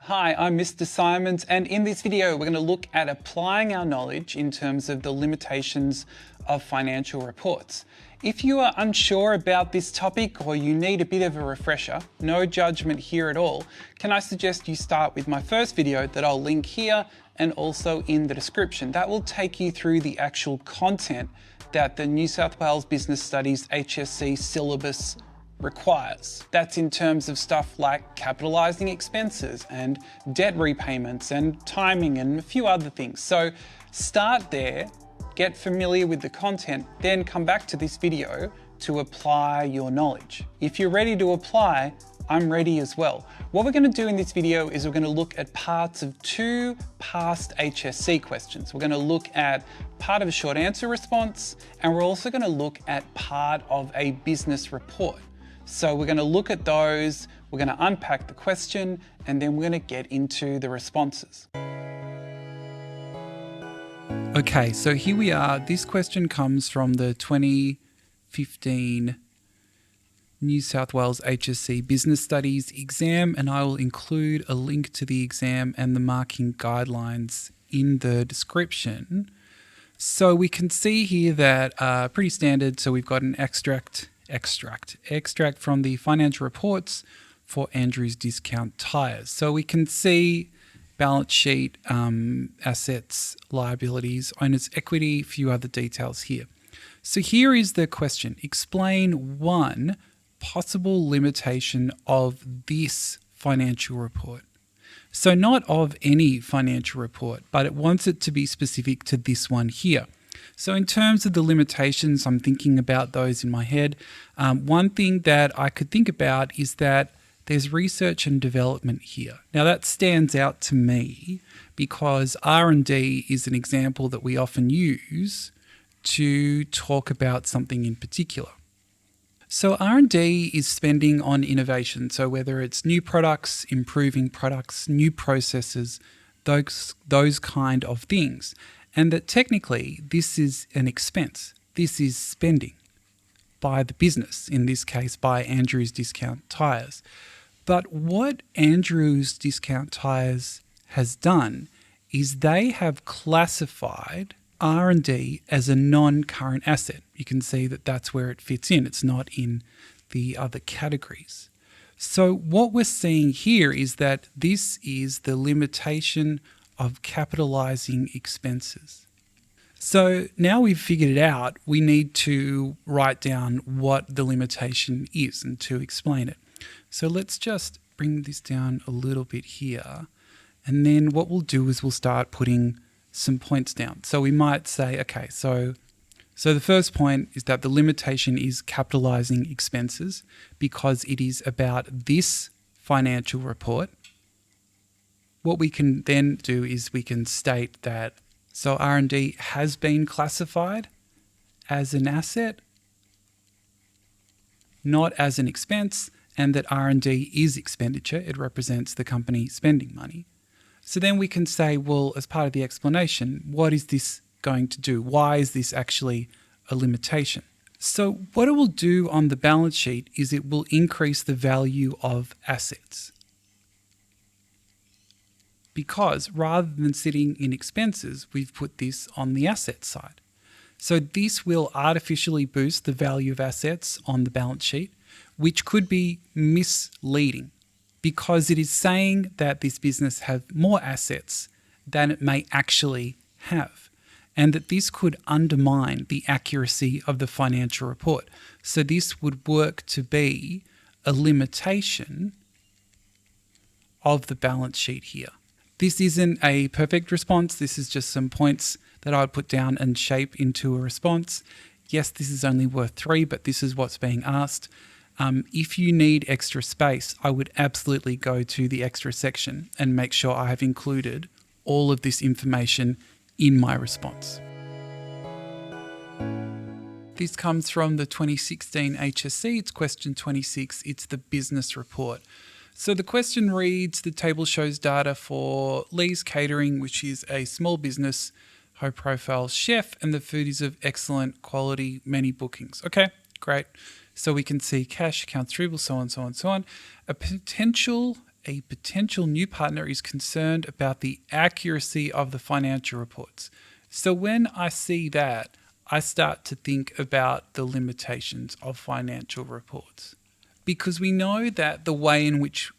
Hi, I'm Mr. Simons, and in this video we're going to look at applying our knowledge in terms of the limitations of financial reports. If you are unsure about this topic or you need a bit of a refresher, no judgment here at all, can I suggest you start with my first video that I'll link here and also in the description. That will take you through the actual content that the New South Wales Business Studies HSC syllabus requires. That's in terms of stuff like capitalizing expenses and debt repayments and timing and a few other things. So start there, get familiar with the content, then come back to this video to apply your knowledge. If you're ready to apply, I'm ready as well. What we're going to do in this video is we're going to look at parts of two past HSC questions. We're going to look at part of a short answer response, and we're also going to look at part of a business report. So we're going to look at those, we're going to unpack the question, and then we're going to get into the responses. Okay, so here we are. This question comes from the 2015 New South Wales HSC Business Studies exam, and I will include a link to the exam and the marking guidelines in the description. So we can see here that pretty standard. So we've got an extract from the financial reports for Andrew's Discount Tires. So we can see balance sheet, assets, liabilities, owner's equity, a few other details here. So here is the question. Explain one possible limitation of this financial report. So not of any financial report, but it wants it to be specific to this one here. So in terms of the limitations, I'm thinking about those in my head. One thing that I could think about is that there's research and development here. Now that stands out to me because R&D is an example that we often use to talk about something in particular. So R&D is spending on innovation. So whether it's new products, improving products, new processes, those kind of things. And that technically this is an expense. This is spending by the business, in this case by Andrew's Discount Tires. But what Andrew's Discount Tires has done is they have classified R&D as a non-current asset. You can see that that's where it fits in. It's not in the other categories. So what we're seeing here is that this is the limitation of capitalizing expenses. So now we've figured it out, we need to write down what the limitation is and to explain it. So let's just bring this down a little bit here. And then what we'll do is we'll start putting some points down. So we might say, okay, so the first point is that the limitation is capitalizing expenses because it is about this financial report. What we can then do is we can state that so R&D has been classified as an asset, not as an expense, and that R&D is expenditure. It represents the company spending money. So then we can say, well, as part of the explanation, what is this going to do? Why is this actually a limitation? So what it will do on the balance sheet is it will increase the value of assets. Because rather than sitting in expenses, we've put this on the asset side. So this will artificially boost the value of assets on the balance sheet, which could be misleading because it is saying that this business has more assets than it may actually have, and that this could undermine the accuracy of the financial report. So this would work to be a limitation of the balance sheet here. This isn't a perfect response. This is just some points that I would put down and shape into a response. Yes, this is only worth 3, but this is what's being asked. If you need extra space, I would absolutely go to the extra section and make sure I have included all of this information in my response. This comes from the 2016 HSC. It's question 26. It's the business report. So the question reads, the table shows data for Lee's Catering, which is a small business, high-profile chef, and the food is of excellent quality, many bookings. Okay, great. So we can see cash, accounts receivable, so on, so on, so on. A potential a potential new partner is concerned about the accuracy of the financial reports. So when I see that, I start to think about the limitations of financial reports, because we know that the way in which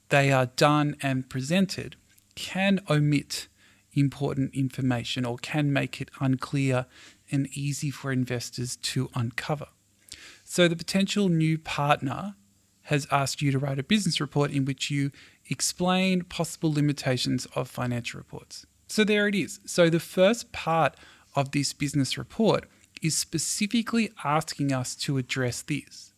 they are done and presented can omit important information or can make it unclear and easy for investors to uncover. So the potential new partner has asked you to write a business report in which you explain possible limitations of financial reports. So there it is. So the first part of this business report is specifically asking us to address this.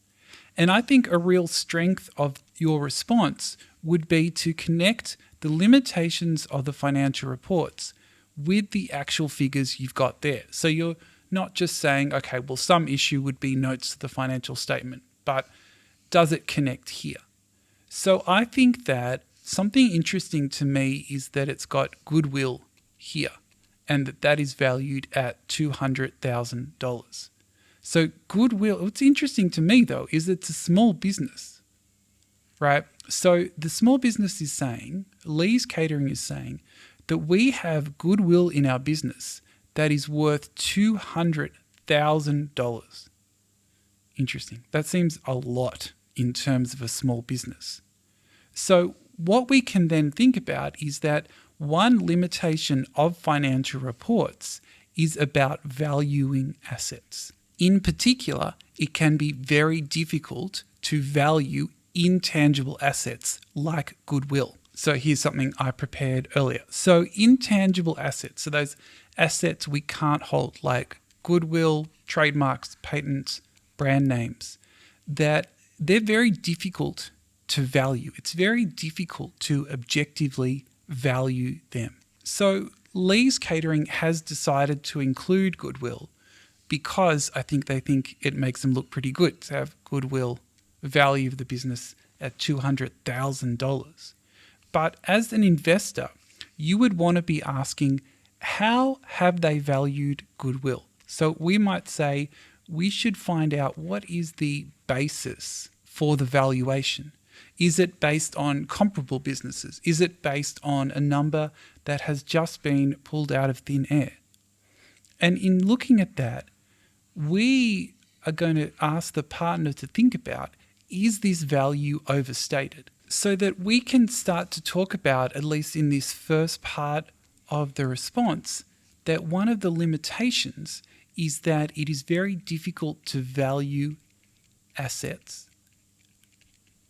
And I think a real strength of your response would be to connect the limitations of the financial reports with the actual figures you've got there. So you're not just saying, okay, well, some issue would be notes to the financial statement, but does it connect here? So I think that something interesting to me is that it's got goodwill here, and that is valued at $200,000. So goodwill, what's interesting to me though, is it's a small business, right? So the small business is saying, Lee's Catering is saying, that we have goodwill in our business that is worth $200,000. Interesting. That seems a lot in terms of a small business. So what we can then think about is that one limitation of financial reports is about valuing assets. In particular, it can be very difficult to value intangible assets like goodwill. So here's something I prepared earlier. So intangible assets, so those assets we can't hold like goodwill, trademarks, patents, brand names, that they're very difficult to value. It's very difficult to objectively value them. So Lee's Catering has decided to include goodwill because I think they think it makes them look pretty good to have goodwill value of the business at $200,000. But as an investor, you would want to be asking, how have they valued goodwill? So we might say we should find out what is the basis for the valuation. Is it based on comparable businesses? Is it based on a number that has just been pulled out of thin air? And in looking at that, we are going to ask the partner to think about, is this value overstated? So that we can start to talk about, at least in this first part of the response, that one of the limitations is that it is very difficult to value assets.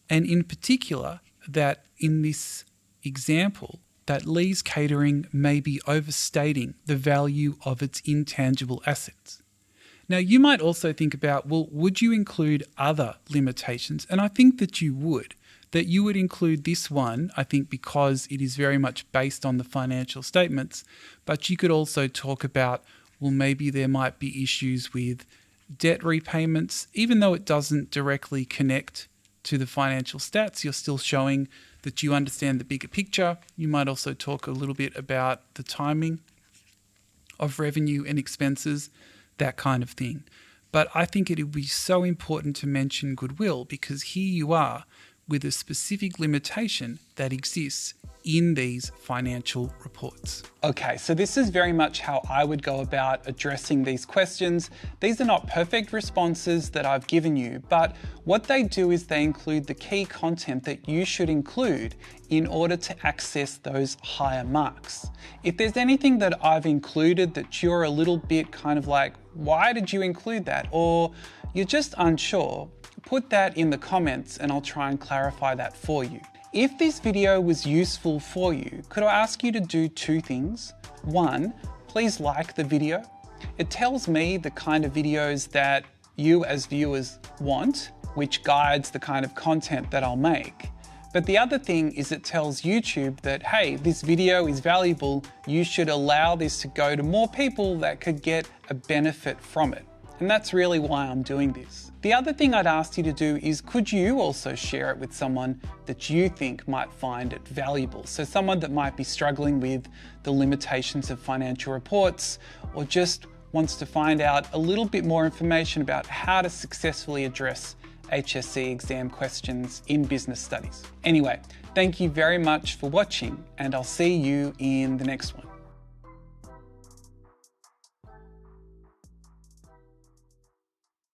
And in particular, that in this example, that Lee's Catering may be overstating the value of its intangible assets. Now, you might also think about, well, would you include other limitations? And I think that you would include this one, I think, because it is very much based on the financial statements. But you could also talk about, well, maybe there might be issues with debt repayments, even though it doesn't directly connect to the financial stats, you're still showing that you understand the bigger picture. You might also talk a little bit about the timing of revenue and expenses, that kind of thing. But I think it would be so important to mention goodwill because here you are with a specific limitation that exists in these financial reports. Okay, so this is very much how I would go about addressing these questions. These are not perfect responses that I've given you, but what they do is they include the key content that you should include in order to access those higher marks. If there's anything that I've included that you're a little bit kind of like, why did you include that? Or you're just unsure, put that in the comments and I'll try and clarify that for you. If this video was useful for you, could I ask you to do two things? One, please like the video. It tells me the kind of videos that you as viewers want, which guides the kind of content that I'll make. But the other thing is it tells YouTube that, hey, this video is valuable. You should allow this to go to more people that could get a benefit from it. And that's really why I'm doing this. The other thing I'd ask you to do is, could you also share it with someone that you think might find it valuable? So someone that might be struggling with the limitations of financial reports, or just wants to find out a little bit more information about how to successfully address HSC exam questions in Business Studies. Anyway, thank you very much for watching, and I'll see you in the next one.